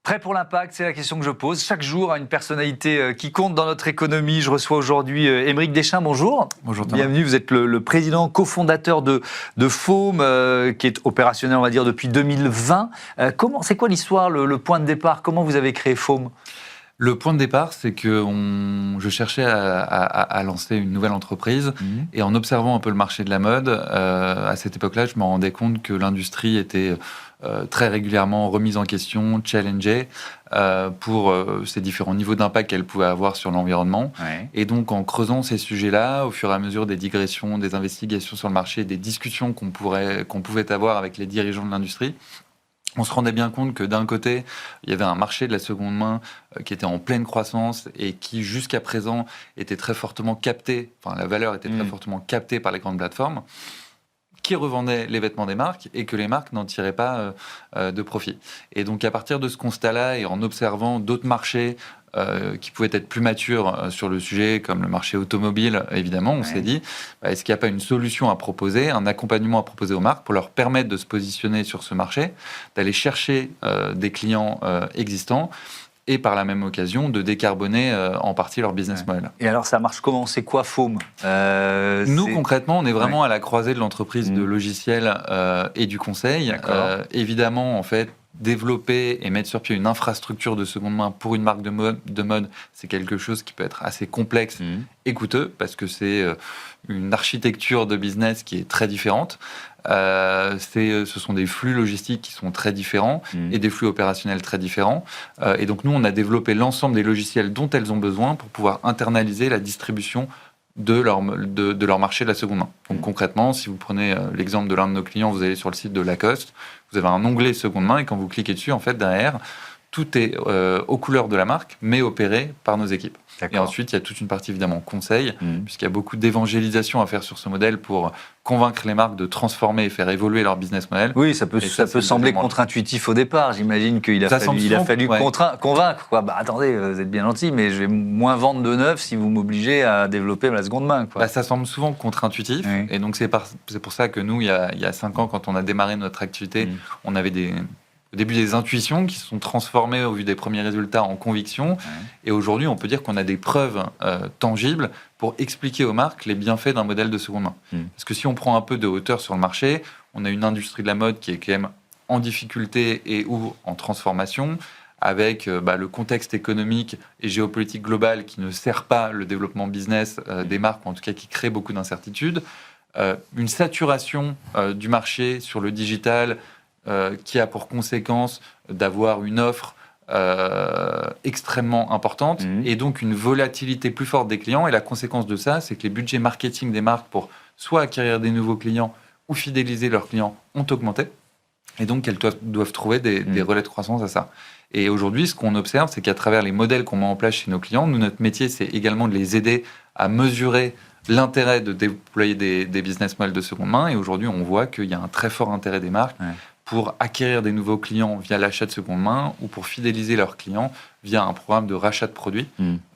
Prêt pour l'impact, c'est la question que je pose chaque jour à une personnalité qui compte dans notre économie. Je reçois aujourd'hui Aymeric Deschamps, bonjour. Bonjour Thomas. Bienvenue, vous êtes le président, cofondateur de Foam, qui est opérationnel, on va dire, depuis 2020. C'est quoi l'histoire, le point de départ? Comment vous avez créé Foam? Le point de départ, c'est que je cherchais à lancer une nouvelle entreprise et en observant un peu le marché de la mode, à cette époque-là, je me rendais compte que l'industrie était très régulièrement remise en question, challengée pour ces différents niveaux d'impact qu'elle pouvait avoir sur l'environnement. Ouais. Et donc, en creusant ces sujets-là, au fur et à mesure des digressions, des investigations sur le marché, des discussions qu'on pouvait avoir avec les dirigeants de l'industrie, on se rendait bien compte que d'un côté, il y avait un marché de la seconde main qui était en pleine croissance et qui, jusqu'à présent, était très fortement capté, enfin la valeur était très fortement captée par les grandes plateformes, qui revendaient les vêtements des marques et que les marques n'en tiraient pas de profit. Et donc, à partir de ce constat-là et en observant d'autres marchés qui pouvaient être plus matures sur le sujet, comme le marché automobile, évidemment, on s'est dit, est-ce qu'il n'y a pas une solution à proposer, un accompagnement à proposer aux marques pour leur permettre de se positionner sur ce marché, d'aller chercher des clients existants et par la même occasion de décarboner en partie leur business model. Et alors ça marche comment? C'est quoi Foam? Nous, concrètement, on est vraiment à la croisée de l'entreprise de logiciels et du conseil. Évidemment, en fait, développer et mettre sur pied une infrastructure de seconde main pour une marque de mode, c'est quelque chose qui peut être assez complexe et coûteux parce que c'est une architecture de business qui est très différente. Ce sont des flux logistiques qui sont très différents et des flux opérationnels très différents. Et donc, nous, on a développé l'ensemble des logiciels dont elles ont besoin pour pouvoir internaliser la distribution de leur marché de la seconde main. Donc concrètement, si vous prenez l'exemple de l'un de nos clients, vous allez sur le site de Lacoste, vous avez un onglet seconde main et quand vous cliquez dessus, en fait, derrière, tout est aux couleurs de la marque, mais opéré par nos équipes. Et ensuite, il y a toute une partie évidemment conseil, puisqu'il y a beaucoup d'évangélisation à faire sur ce modèle pour convaincre les marques de transformer et faire évoluer leur business model. Oui, ça peut sembler contre-intuitif au départ. J'imagine qu'il a fallu convaincre. Attendez, vous êtes bien gentil, mais je vais moins vendre de neuf si vous m'obligez à développer la seconde main. Ça semble souvent contre-intuitif. Oui. Et donc, c'est pour ça que nous, il y a 5 ans, quand on a démarré notre activité, on avait au début des intuitions qui se sont transformées au vu des premiers résultats en convictions. Et aujourd'hui, on peut dire qu'on a des preuves tangibles pour expliquer aux marques les bienfaits d'un modèle de seconde main. Parce que si on prend un peu de hauteur sur le marché, on a une industrie de la mode qui est quand même en difficulté et ou en transformation, avec le contexte économique et géopolitique global qui ne sert pas le développement business des marques, ou en tout cas qui crée beaucoup d'incertitudes. Une saturation du marché sur le digital, qui a pour conséquence d'avoir une offre extrêmement importante et donc une volatilité plus forte des clients. Et la conséquence de ça, c'est que les budgets marketing des marques pour soit acquérir des nouveaux clients ou fidéliser leurs clients ont augmenté. Et donc, elles doivent trouver des relais de croissance à ça. Et aujourd'hui, ce qu'on observe, c'est qu'à travers les modèles qu'on met en place chez nos clients, nous, notre métier, c'est également de les aider à mesurer l'intérêt de déployer des business models de seconde main. Et aujourd'hui, on voit qu'il y a un très fort intérêt des marques pour acquérir des nouveaux clients via l'achat de seconde main ou pour fidéliser leurs clients via un programme de rachat de produits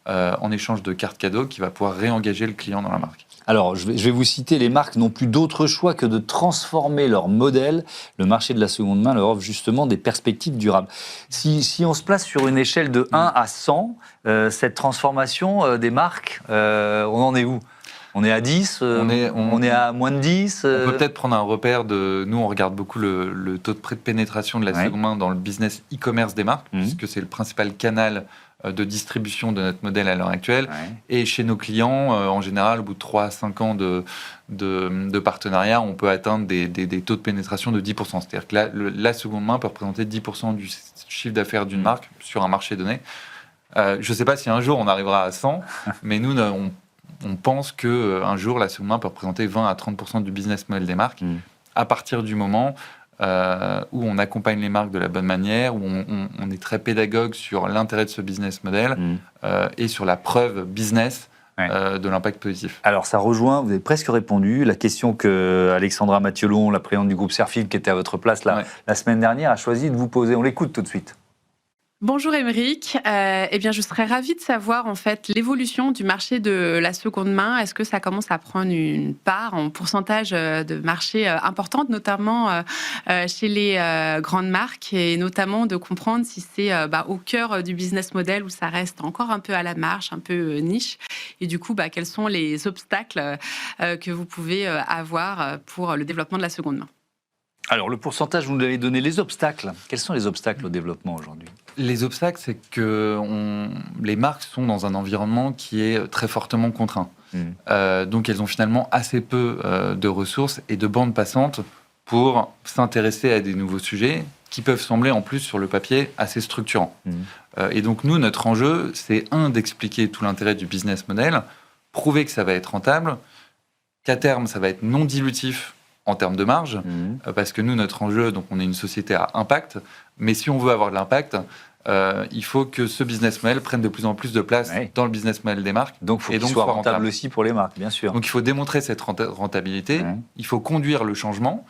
en échange de cartes cadeaux qui va pouvoir réengager le client dans la marque. Alors, je vais vous citer, les marques n'ont plus d'autre choix que de transformer leur modèle. Le marché de la seconde main leur offre justement des perspectives durables. Si on se place sur une échelle de 1 à 100, cette transformation des marques, on en est où ? On est à 10, on est à moins de 10. On peut peut-être prendre un repère de... Nous, on regarde beaucoup le taux de pénétration de la seconde main dans le business e-commerce des marques, puisque c'est le principal canal de distribution de notre modèle à l'heure actuelle. Et chez nos clients, en général, au bout de 3 à 5 ans de partenariat, on peut atteindre des taux de pénétration de 10%. C'est-à-dire que la seconde main peut représenter 10% du chiffre d'affaires d'une marque sur un marché donné. Je ne sais pas si un jour on arrivera à 100, mais nous, on pense qu'un jour, la seconde main peut représenter 20 à 30% du business model des marques, à partir du moment où on accompagne les marques de la bonne manière, où on est très pédagogue sur l'intérêt de ce business model et sur la preuve business de l'impact positif. Alors ça rejoint, vous avez presque répondu, la question que Alexandra Mathiolon, la présidente du groupe Serfil, qui était à votre place la semaine dernière, a choisi de vous poser. On l'écoute tout de suite. Bonjour Émeric. Eh bien, je serais ravie de savoir en fait l'évolution du marché de la seconde main. Est-ce que ça commence à prendre une part en pourcentage de marché importante, notamment chez les grandes marques, et notamment de comprendre si c'est au cœur du business model où ça reste encore un peu à la marge, un peu niche, et du coup, quels sont les obstacles que vous pouvez avoir pour le développement de la seconde main? Alors, le pourcentage, vous nous l'avez donné. Les obstacles. Quels sont les obstacles au développement aujourd'hui? Les obstacles, c'est que les marques sont dans un environnement qui est très fortement contraint. Donc, elles ont finalement assez peu de ressources et de bandes passantes pour s'intéresser à des nouveaux sujets qui peuvent sembler, en plus, sur le papier, assez structurants. Et donc, nous, notre enjeu, c'est d'expliquer tout l'intérêt du business model, prouver que ça va être rentable, qu'à terme, ça va être non dilutif en termes de marge, parce que nous, notre enjeu, donc on est une société à impact, mais si on veut avoir de l'impact, il faut que ce business model prenne de plus en plus de place dans le business model des marques. Donc, il faut qu'il soit rentable aussi pour les marques, bien sûr. Donc, il faut démontrer cette rentabilité, il faut conduire le changement,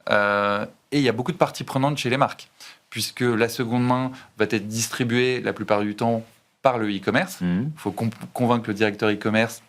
et il y a beaucoup de parties prenantes chez les marques, puisque la seconde main va être distribuée la plupart du temps par le e-commerce. Il faut convaincre le directeur e-commerce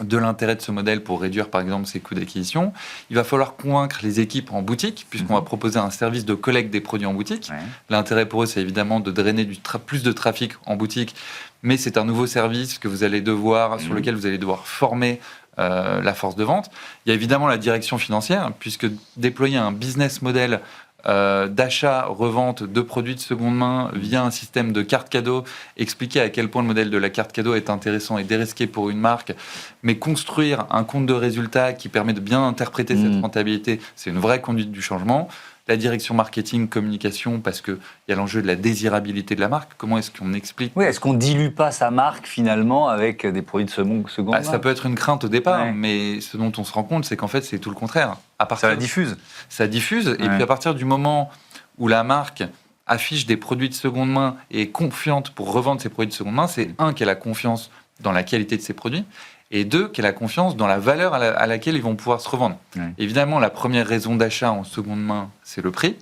de l'intérêt de ce modèle pour réduire, par exemple, ses coûts d'acquisition. Il va falloir convaincre les équipes en boutique, puisqu'on va proposer un service de collecte des produits en boutique. L'intérêt pour eux, c'est évidemment de drainer plus de trafic en boutique, mais c'est un nouveau service que vous allez devoir, sur lequel vous allez devoir former la force de vente. Il y a évidemment la direction financière, puisque déployer un business model d'achat, revente de produits de seconde main via un système de carte cadeau, expliquer à quel point le modèle de la carte cadeau est intéressant et dérisqué pour une marque, mais construire un compte de résultats qui permet de bien interpréter cette rentabilité, c'est une vraie conduite du changement. La direction marketing, communication, parce qu'il y a l'enjeu de la désirabilité de la marque. Comment est-ce qu'on explique ? Oui, est-ce qu'on ne dilue pas sa marque finalement avec des produits de seconde main ? Ça peut être une crainte au départ, mais ce dont on se rend compte, c'est qu'en fait, c'est tout le contraire. Ça la diffuse. Ça diffuse, et puis à partir du moment où la marque affiche des produits de seconde main et est confiante pour revendre ses produits de seconde main, c'est qu'elle a confiance dans la qualité de ses produits, et deux, qu'elle a confiance dans la valeur à laquelle ils vont pouvoir se revendre. Évidemment, la première raison d'achat en seconde main, c'est le prix.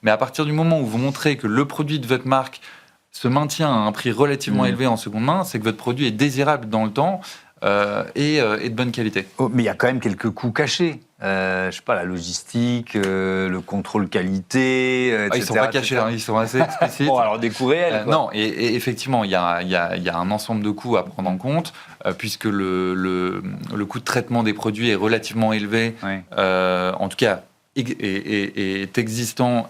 Mais à partir du moment où vous montrez que le produit de votre marque se maintient à un prix relativement élevé en seconde main, c'est que votre produit est désirable dans le temps et de bonne qualité. Mais il y a quand même quelques coûts cachés. Je sais pas, la logistique, le contrôle qualité, etc. Ils ne sont pas cachés, ils sont assez explicites. Bon, alors des coûts réels. Non, et effectivement, il y a un ensemble de coûts à prendre en compte, puisque le coût de traitement des produits est relativement élevé, en tout cas, est existant,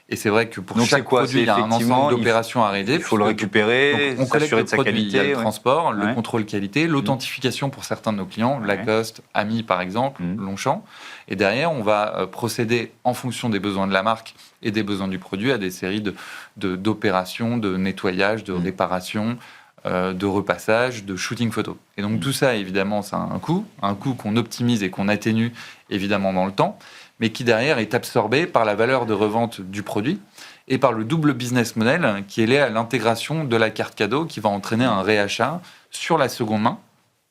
et c'est vrai que pour chaque produit, il y a un ensemble d'opérations à réaliser. Il faut le récupérer, on collecte le produit, il y a le transport, le contrôle qualité, l'authentification pour certains de nos clients, Lacoste, Ami par exemple, Longchamp. Et derrière, on va procéder en fonction des besoins de la marque et des besoins du produit à des séries d'opérations, de nettoyage, de réparation, de repassage, de shooting photo. Et donc tout ça, évidemment, ça a un coût qu'on optimise et qu'on atténue évidemment dans le temps, mais qui derrière est absorbé par la valeur de revente du produit et par le double business model qui est lié à l'intégration de la carte cadeau qui va entraîner un réachat sur la seconde main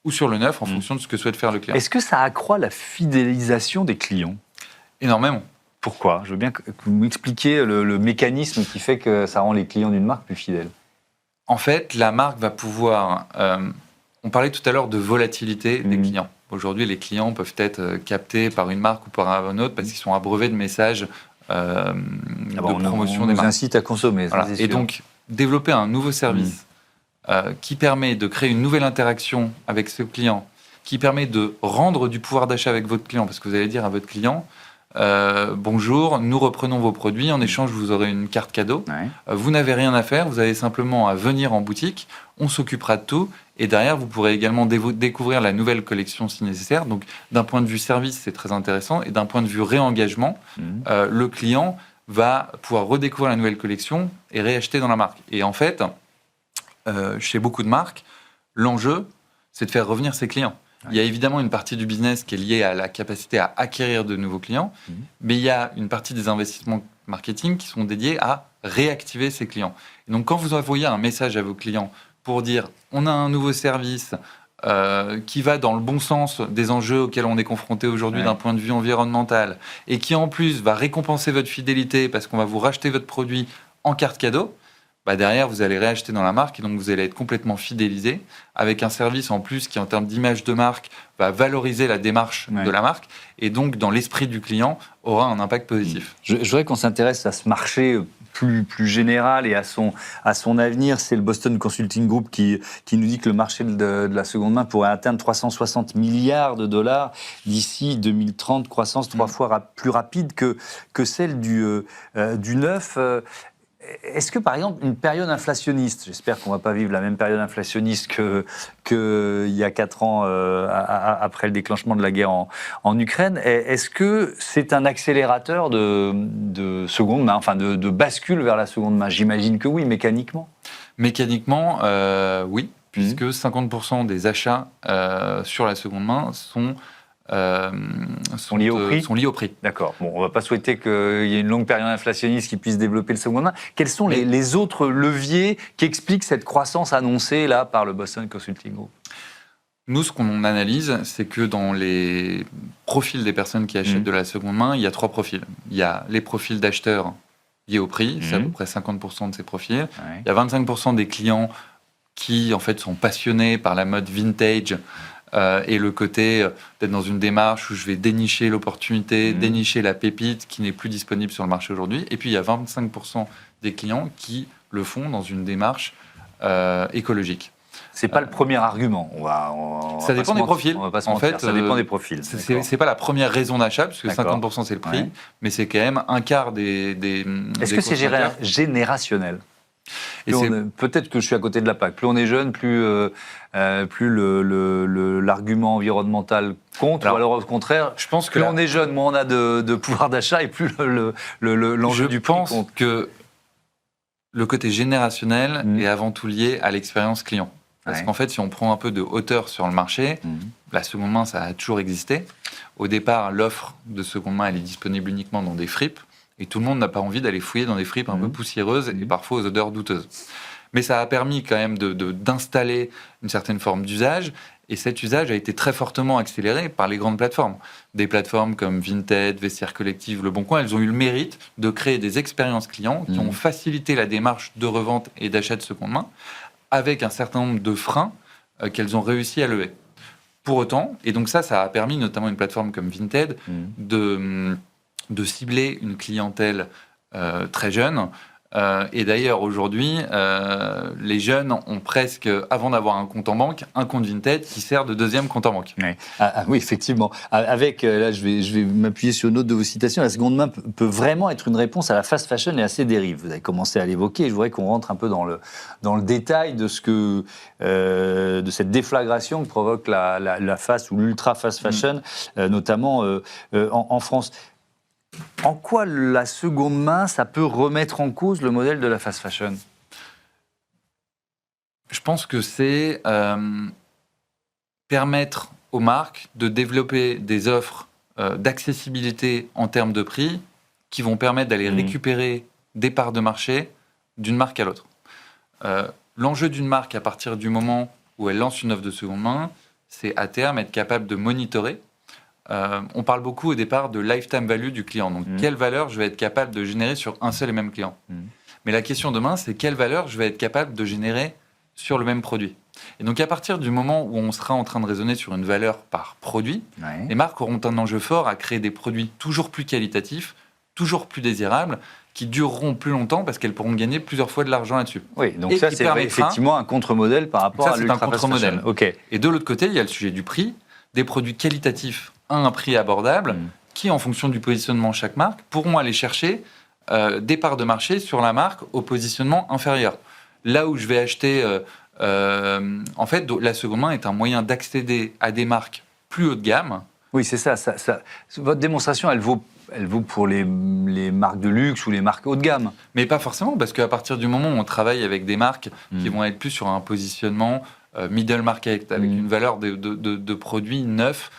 ou sur le neuf en fonction de ce que souhaite faire le client. Est-ce que ça accroît la fidélisation des clients ? Énormément. Pourquoi ? Je veux bien que vous m'expliquiez le mécanisme qui fait que ça rend les clients d'une marque plus fidèles. En fait, la marque va pouvoir... on parlait tout à l'heure de volatilité des clients. Aujourd'hui, les clients peuvent être captés par une marque ou par un autre parce qu'ils sont abreuvés de messages de promotion des marques. On nous incite à consommer. Voilà. Et donc, développer un nouveau service qui permet de créer une nouvelle interaction avec ce client, qui permet de rendre du pouvoir d'achat avec votre client, parce que vous allez dire à votre client bonjour, nous reprenons vos produits, en échange vous aurez une carte cadeau, vous n'avez rien à faire, vous avez simplement à venir en boutique, on s'occupera de tout, et derrière vous pourrez également découvrir la nouvelle collection si nécessaire. Donc d'un point de vue service c'est très intéressant, et d'un point de vue réengagement, le client va pouvoir redécouvrir la nouvelle collection et réacheter dans la marque. Et en fait, chez beaucoup de marques, l'enjeu c'est de faire revenir ses clients. Il y a évidemment une partie du business qui est liée à la capacité à acquérir de nouveaux clients, mais il y a une partie des investissements marketing qui sont dédiés à réactiver ces clients. Et donc, quand vous envoyez un message à vos clients pour dire « on a un nouveau service qui va dans le bon sens des enjeux auxquels on est confronté aujourd'hui d'un point de vue environnemental et qui en plus va récompenser votre fidélité parce qu'on va vous racheter votre produit en carte cadeau », derrière, vous allez réacheter dans la marque et donc vous allez être complètement fidélisé avec un service en plus qui, en termes d'image de marque, va valoriser la démarche de la marque et donc, dans l'esprit du client, aura un impact positif. Je voudrais qu'on s'intéresse à ce marché plus général et à son avenir. C'est le Boston Consulting Group qui nous dit que le marché de la seconde main pourrait atteindre 360 milliards de dollars d'ici 2030, croissance 3 fois plus rapide que celle du neuf. Est-ce que, par exemple, une période inflationniste, j'espère qu'on ne va pas vivre la même période inflationniste qu'il y a 4 ans après le déclenchement de la guerre en Ukraine, est-ce que c'est un accélérateur de seconde main, enfin de bascule vers la seconde main? J'imagine que oui, mécaniquement. Mécaniquement, oui, puisque 50% des achats sur la seconde main sont liés au prix. D'accord. Bon, on ne va pas souhaiter qu'il y ait une longue période inflationniste qui puisse développer le seconde main. Quels sont les autres leviers qui expliquent cette croissance annoncée là par le Boston Consulting Group? Nous, ce qu'on analyse, c'est que dans les profils des personnes qui achètent de la seconde main, il y a 3 profils. Il y a les profils d'acheteurs liés au prix, c'est à peu près 50% de ces profils. Il y a 25% des clients qui, en fait, sont passionnés par la mode vintage et le côté d'être dans une démarche où je vais dénicher l'opportunité, dénicher la pépite qui n'est plus disponible sur le marché aujourd'hui. Et puis, il y a 25% des clients qui le font dans une démarche écologique. C'est pas le premier argument. Ça dépend des profils. On va pas se mentir. Ça dépend des profils. C'est pas la première raison d'achat, parce que 50% c'est le prix, mais c'est quand même un quart des Est-ce que c'est générationnel? Peut-être que je suis à côté de la PAC. Plus on est jeune, plus l'argument environnemental compte, ou alors au contraire, je pense que plus on est jeune, moins on a de pouvoir d'achat et plus l'enjeu du prix compte. Je pense que le côté générationnel est avant tout lié à l'expérience client. Parce qu'en fait, si on prend un peu de hauteur sur le marché, la seconde main, ça a toujours existé. Au départ, l'offre de seconde main, elle est disponible uniquement dans des fripes. Et tout le monde n'a pas envie d'aller fouiller dans des fripes un peu poussiéreuses et parfois aux odeurs douteuses. Mais ça a permis quand même d'installer une certaine forme d'usage. Et cet usage a été très fortement accéléré par les grandes plateformes. Des plateformes comme Vinted, Vestiaire Collective, Le Bon Coin, elles ont eu le mérite de créer des expériences clients qui ont facilité la démarche de revente et d'achat de seconde main avec un certain nombre de freins qu'elles ont réussi à lever. Pour autant, et donc ça a permis notamment une plateforme comme Vinted de cibler une clientèle très jeune. Et d'ailleurs, aujourd'hui, les jeunes ont presque, avant d'avoir un compte en banque, un compte Vinted qui sert de deuxième compte en banque. Oui, oui, effectivement. Avec, là, je vais m'appuyer sur une autre de vos citations, la seconde main peut vraiment être une réponse à la fast fashion et à ses dérives. Vous avez commencé à l'évoquer, et je voudrais qu'on rentre un peu dans le détail de de cette déflagration que provoque la fast ou l'ultra fast fashion, notamment en France. En quoi la seconde main, ça peut remettre en cause le modèle de la fast fashion? Je pense que c'est permettre aux marques de développer des offres d'accessibilité en termes de prix qui vont permettre d'aller récupérer des parts de marché d'une marque à l'autre. L'enjeu d'une marque, à partir du moment où elle lance une offre de seconde main, c'est à terme être capable de monitorer. On parle beaucoup au départ de lifetime value du client. Donc, quelle valeur je vais être capable de générer sur un seul et même client. Mais la question demain, c'est quelle valeur je vais être capable de générer sur le même produit. Et donc, à partir du moment où on sera en train de raisonner sur une valeur par produit, les marques auront un enjeu fort à créer des produits toujours plus qualitatifs, toujours plus désirables, qui dureront plus longtemps parce qu'elles pourront gagner plusieurs fois de l'argent là-dessus. Oui, donc ça, c'est effectivement un contre-modèle par rapport à l'ultra fast fashion. Okay. Et de l'autre côté, il y a le sujet du prix, des produits qualitatifs à un prix abordable, qui, en fonction du positionnement de chaque marque, pourront aller chercher des parts de marché sur la marque au positionnement inférieur. Là où je vais acheter... en fait, la seconde main est un moyen d'accéder à des marques plus haut de gamme. Oui, c'est ça. Votre démonstration, elle vaut pour les marques de luxe ou les marques haut de gamme. Mais pas forcément, parce qu'à partir du moment où on travaille avec des marques qui vont être plus sur un positionnement middle market, avec une valeur de produits neufs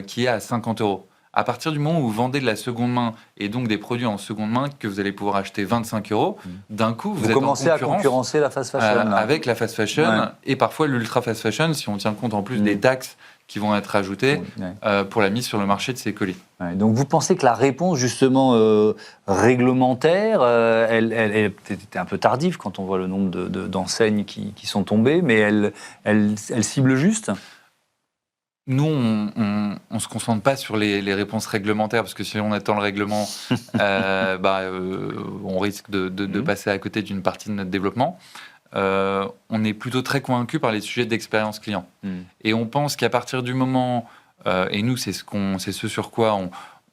qui est à 50 €. À partir du moment où vous vendez de la seconde main et donc des produits en seconde main que vous allez pouvoir acheter 25 €, d'un coup, vous êtes commencez à concurrencer la fast fashion. Avec la fast fashion et parfois l'ultra fast fashion, si on tient compte en plus des taxes qui vont être ajoutées pour la mise sur le marché de ces colis. Ouais, donc vous pensez que la réponse justement réglementaire, elle était un peu tardive quand on voit le nombre d'enseignes qui sont tombées, mais elle cible juste? Nous, on ne se concentre pas sur les réponses réglementaires, parce que si on attend le règlement, on risque de passer à côté d'une partie de notre développement. On est plutôt très convaincu par les sujets d'expérience client. Et on pense qu'à partir du moment, et nous, c'est ce sur quoi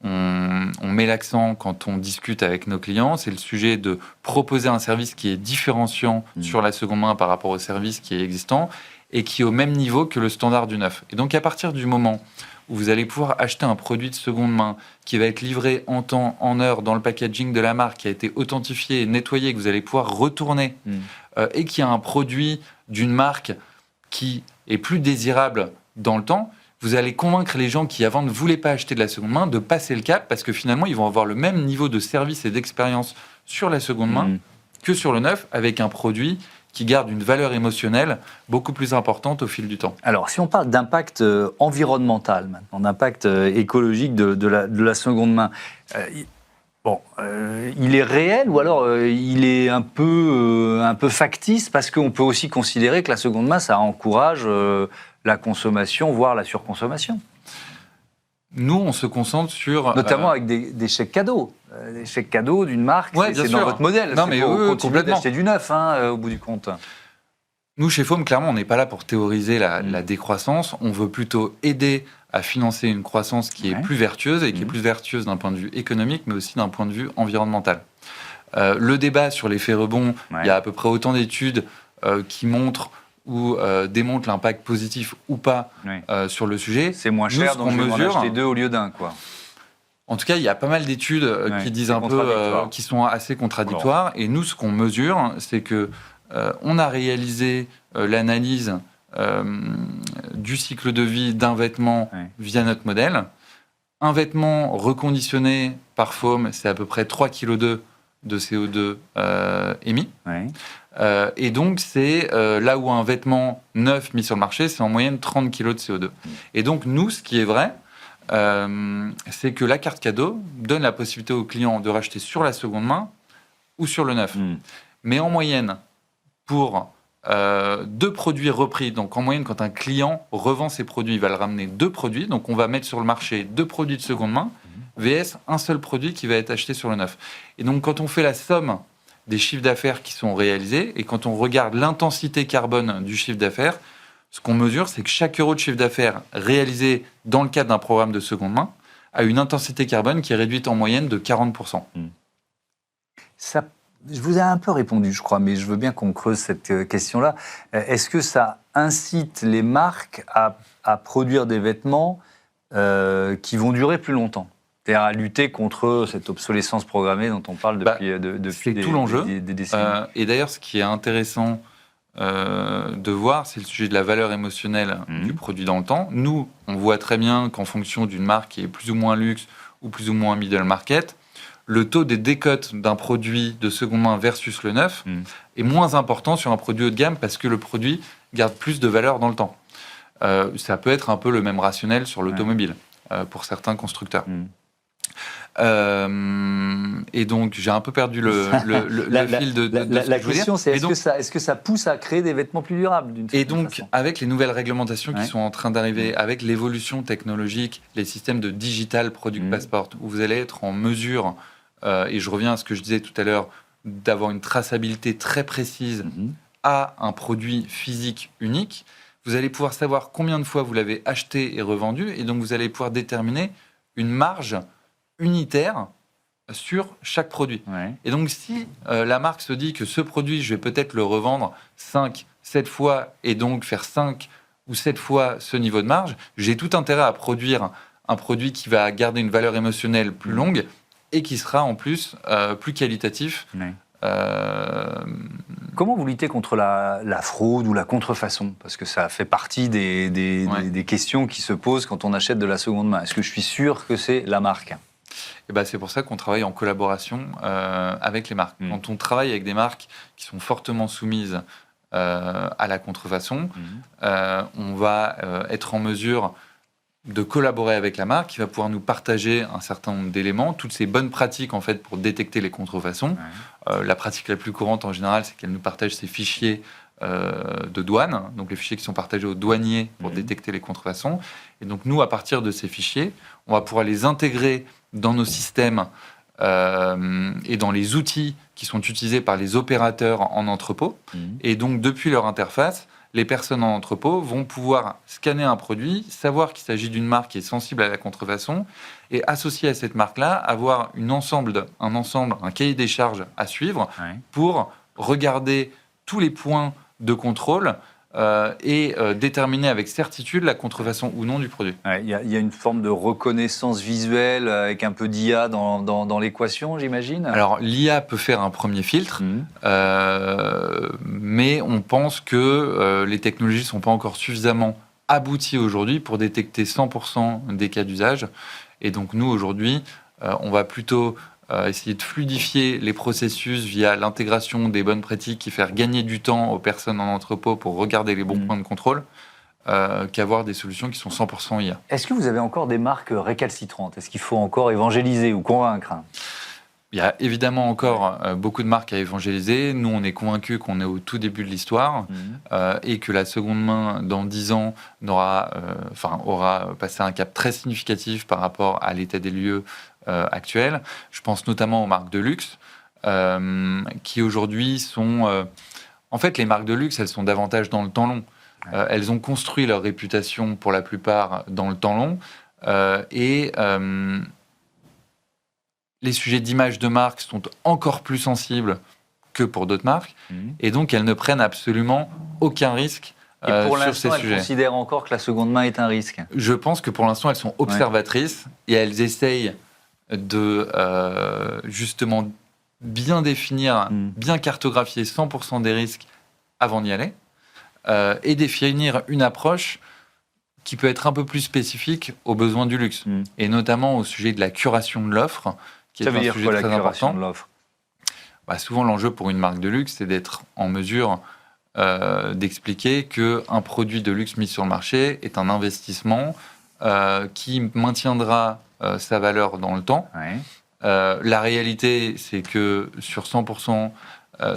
on met l'accent quand on discute avec nos clients, c'est le sujet de proposer un service qui est différenciant sur la seconde main par rapport au service qui est existant, et qui est au même niveau que le standard du neuf. Et donc, à partir du moment où vous allez pouvoir acheter un produit de seconde main qui va être livré en temps, en heure, dans le packaging de la marque, qui a été authentifié et nettoyé, que vous allez pouvoir retourner, et qui a un produit d'une marque qui est plus désirable dans le temps, vous allez convaincre les gens qui, avant, ne voulaient pas acheter de la seconde main, de passer le cap, parce que finalement, ils vont avoir le même niveau de service et d'expérience sur la seconde main que sur le neuf, avec un produit qui garde une valeur émotionnelle beaucoup plus importante au fil du temps. Alors, si on parle d'impact environnemental, maintenant, d'impact écologique de la seconde main, il est réel ou alors il est un peu factice, parce qu'on peut aussi considérer que la seconde main, ça encourage la consommation, voire la surconsommation. Nous, on se concentre sur... Notamment avec des chèques cadeaux. Des chèques cadeaux d'une marque, c'est dans votre modèle. Non, mais continuer d'acheter du neuf, au bout du compte. Nous, chez Foam, clairement, on n'est pas là pour théoriser la décroissance. On veut plutôt aider à financer une croissance qui est plus vertueuse, et qui est plus vertueuse d'un point de vue économique, mais aussi d'un point de vue environnemental. Le débat sur l'effet rebond, il y a à peu près autant d'études qui montrent ou démontrent l'impact positif ou pas sur le sujet. C'est moins cher, donc je vais m'en acheter 2 au lieu d'1, quoi. En tout cas, il y a pas mal d'études qui disent un peu, qui sont assez contradictoires. Et nous, ce qu'on mesure, c'est que on a réalisé l'analyse du cycle de vie d'un vêtement via notre modèle. Un vêtement reconditionné par Foam, c'est à peu près 3,2 kg de CO2 émis. Et donc, c'est là où un vêtement neuf mis sur le marché, c'est en moyenne 30 kg de CO2. Et donc, nous, ce qui est vrai, c'est que la carte cadeau donne la possibilité aux clients de racheter sur la seconde main ou sur le neuf. Mais en moyenne, pour 2 produits repris, donc en moyenne, quand un client revend ses produits, il va le ramener 2 produits. Donc on va mettre sur le marché 2 produits de seconde main, VS un seul produit qui va être acheté sur le neuf. Et donc quand on fait la somme des chiffres d'affaires qui sont réalisés, et quand on regarde l'intensité carbone du chiffre d'affaires, ce qu'on mesure, c'est que chaque euro de chiffre d'affaires réalisé dans le cadre d'un programme de seconde main a une intensité carbone qui est réduite en moyenne de 40%. Ça, je vous ai un peu répondu, je crois, mais je veux bien qu'on creuse cette question-là. Est-ce que ça incite les marques à produire des vêtements qui vont durer plus longtemps ? C'est-à-dire à lutter contre cette obsolescence programmée dont on parle depuis tout l'enjeu. Des décennies. Et d'ailleurs, ce qui est intéressant de voir, c'est le sujet de la valeur émotionnelle du produit dans le temps. Nous, on voit très bien qu'en fonction d'une marque qui est plus ou moins luxe ou plus ou moins middle market, le taux des décotes d'un produit de seconde main versus le neuf est moins important sur un produit haut de gamme, parce que le produit garde plus de valeur dans le temps. Ça peut être un peu le même rationnel sur l'automobile pour certains constructeurs. Et donc, j'ai un peu perdu le fil de la question, c'est est-ce que ça pousse à créer des vêtements plus durables d'une certaine façon ? Avec les nouvelles réglementations qui sont en train d'arriver, avec l'évolution technologique, les systèmes de digital product passport, où vous allez être en mesure, et je reviens à ce que je disais tout à l'heure, d'avoir une traçabilité très précise à un produit physique unique, vous allez pouvoir savoir combien de fois vous l'avez acheté et revendu, et donc vous allez pouvoir déterminer une marge unitaire sur chaque produit. Et donc, si la marque se dit que ce produit, je vais peut-être le revendre 5, 7 fois, et donc faire 5 ou 7 fois ce niveau de marge, j'ai tout intérêt à produire un produit qui va garder une valeur émotionnelle plus longue et qui sera en plus plus qualitatif. Comment vous luttez contre la fraude ou la contrefaçon ? Parce que ça fait partie des questions qui se posent quand on achète de la seconde main. Est-ce que je suis sûr que c'est la marque ? Et c'est pour ça qu'on travaille en collaboration avec les marques. Quand on travaille avec des marques qui sont fortement soumises à la contrefaçon, on va être en mesure de collaborer avec la marque, qui va pouvoir nous partager un certain nombre d'éléments, toutes ces bonnes pratiques en fait pour détecter les contrefaçons. La pratique la plus courante en général, c'est qu'elle nous partage ses fichiers de douane, donc les fichiers qui sont partagés aux douaniers pour détecter les contrefaçons. Et donc nous, à partir de ces fichiers, on va pouvoir les intégrer dans nos systèmes et dans les outils qui sont utilisés par les opérateurs en entrepôt. Et donc depuis leur interface, les personnes en entrepôt vont pouvoir scanner un produit, savoir qu'il s'agit d'une marque qui est sensible à la contrefaçon, et associé à cette marque-là, avoir un cahier des charges à suivre pour regarder tous les points de contrôle et déterminer avec certitude la contrefaçon ou non du produit. Il y a une forme de reconnaissance visuelle avec un peu d'IA dans l'équation, j'imagine. Alors, l'IA peut faire un premier filtre, mais on pense que les technologies ne sont pas encore suffisamment abouties aujourd'hui pour détecter 100% des cas d'usage. Et donc, nous, aujourd'hui, on va plutôt essayer de fluidifier les processus via l'intégration des bonnes pratiques qui faire gagner du temps aux personnes en entrepôt pour regarder les bons points de contrôle, qu'avoir des solutions qui sont 100% IA. Est-ce que vous avez encore des marques récalcitrantes ? Est-ce qu'il faut encore évangéliser ou convaincre ? Il y a évidemment encore beaucoup de marques à évangéliser. Nous, on est convaincus qu'on est au tout début de l'histoire et que la seconde main, dans 10 ans, aura passé un cap très significatif par rapport à l'état des lieux actuel. Je pense notamment aux marques de luxe qui aujourd'hui sont... En fait, les marques de luxe, elles sont davantage dans le temps long. Elles ont construit leur réputation pour la plupart dans le temps long et les sujets d'image de marque sont encore plus sensibles que pour d'autres marques et donc elles ne prennent absolument aucun risque et pour sur ces l'instant, sujets. elles considèrent encore que la seconde main est un risque. Je pense que pour l'instant, elles sont observatrices et elles essayent de justement bien définir, bien cartographier 100% des risques avant d'y aller et définir une approche qui peut être un peu plus spécifique aux besoins du luxe et notamment au sujet de la curation de l'offre, qui est un sujet très important. De l'offre ? Souvent, l'enjeu pour une marque de luxe, c'est d'être en mesure d'expliquer qu'un produit de luxe mis sur le marché est un investissement qui maintiendra sa valeur dans le temps. La réalité, c'est que sur 100%,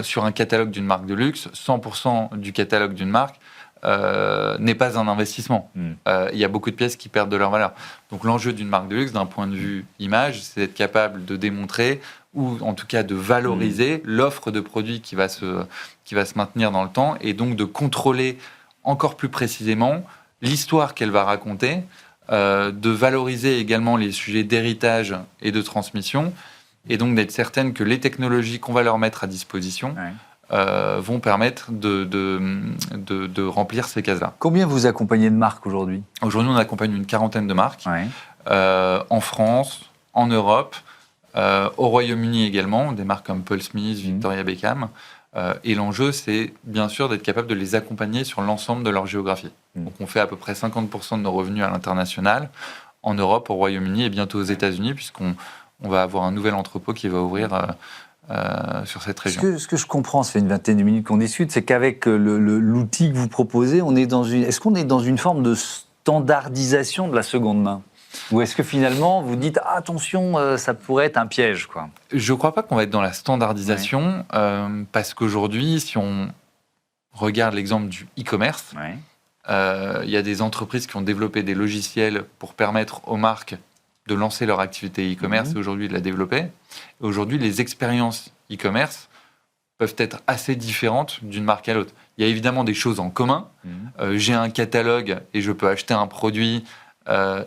sur un catalogue d'une marque de luxe, 100% du catalogue d'une marque n'est pas un investissement. Il y a beaucoup de pièces qui perdent de leur valeur. Donc l'enjeu d'une marque de luxe, d'un point de vue image, c'est d'être capable de démontrer ou en tout cas de valoriser l'offre de produits qui va se maintenir dans le temps et donc de contrôler encore plus précisément l'histoire qu'elle va raconter, de valoriser également les sujets d'héritage et de transmission, et donc d'être certaine que les technologies qu'on va leur mettre à disposition vont permettre de remplir ces cases-là. Combien vous accompagnez de marques aujourd'hui ? Aujourd'hui, on accompagne une quarantaine de marques, en France, en Europe, au Royaume-Uni également, des marques comme Paul Smith, Victoria Beckham. Et l'enjeu, c'est bien sûr d'être capable de les accompagner sur l'ensemble de leur géographie. Donc on fait à peu près 50% de nos revenus à l'international, en Europe, au Royaume-Uni et bientôt aux États-Unis, puisqu'on va avoir un nouvel entrepôt qui va ouvrir sur cette région. Ce que je comprends, ça fait une vingtaine de minutes qu'on discute, c'est qu'avec l'outil que vous proposez, est-ce qu'on est dans une forme de standardisation de la seconde main ? Ou est-ce que finalement, vous dites attention, ça pourrait être un piège, quoi ? Je ne crois pas qu'on va être dans la standardisation, parce qu'aujourd'hui, si on regarde l'exemple du e-commerce, il y a des entreprises qui ont développé des logiciels pour permettre aux marques de lancer leur activité e-commerce et aujourd'hui de la développer. Et aujourd'hui, les expériences e-commerce peuvent être assez différentes d'une marque à l'autre. Il y a évidemment des choses en commun. J'ai un catalogue et je peux acheter un produit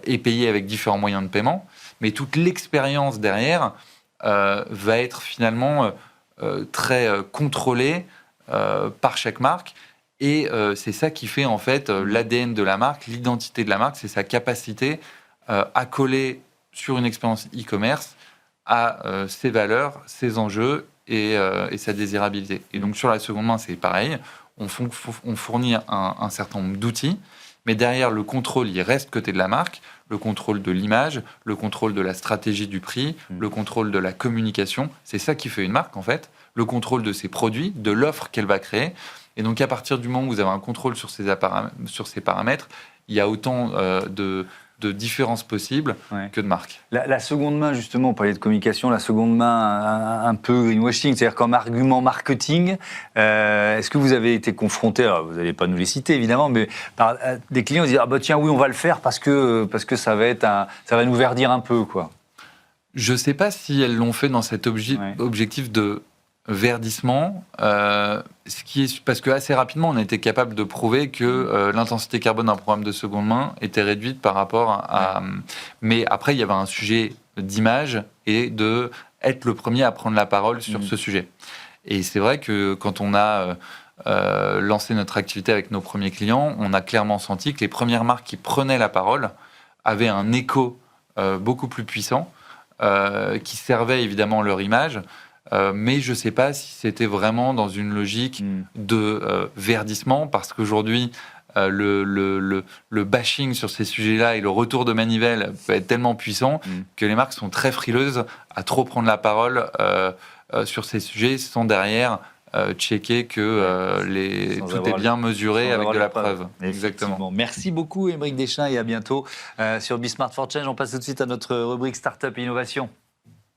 et payer avec différents moyens de paiement, mais toute l'expérience derrière va être finalement très contrôlée par chaque marque, et c'est ça qui fait en fait l'ADN de la marque, l'identité de la marque, c'est sa capacité à coller sur une expérience e-commerce à ses valeurs, ses enjeux et sa désirabilité. Et donc sur la seconde main, c'est pareil, on fournit un certain nombre d'outils, mais derrière, le contrôle, il reste côté de la marque, le contrôle de l'image, le contrôle de la stratégie du prix, le contrôle de la communication. C'est ça qui fait une marque, en fait. Le contrôle de ses produits, de l'offre qu'elle va créer. Et donc, à partir du moment où vous avez un contrôle sur ces paramètres, il y a autant de de différences possibles que de marques. La seconde main, justement, on parlait de communication, la seconde main un peu greenwashing, c'est-à-dire comme argument marketing, est-ce que vous avez été confronté, alors vous n'allez pas nous les citer évidemment, mais par des clients qui disent « Ah bah tiens, oui, on va le faire parce que ça va nous verdir un peu, quoi ». Je ne sais pas si elles l'ont fait dans cet objectif de verdissement, parce que assez rapidement, on a été capable de prouver que l'intensité carbone d'un programme de seconde main était réduite par rapport à... Mais après, il y avait un sujet d'image et de être le premier à prendre la parole sur ce sujet. Et c'est vrai que quand on a lancé notre activité avec nos premiers clients, on a clairement senti que les premières marques qui prenaient la parole avaient un écho beaucoup plus puissant, qui servait évidemment leur image, mais je ne sais pas si c'était vraiment dans une logique de verdissement, parce qu'aujourd'hui, le bashing sur ces sujets-là et le retour de manivelle peut être tellement puissant que les marques sont très frileuses à trop prendre la parole sur ces sujets sans derrière checker que tout est bien mesuré avec de la preuve. Exactement. Merci beaucoup, Aymeric Deschamps, et à bientôt sur Be Smart for Change. On passe tout de suite à notre rubrique Startup et Innovation.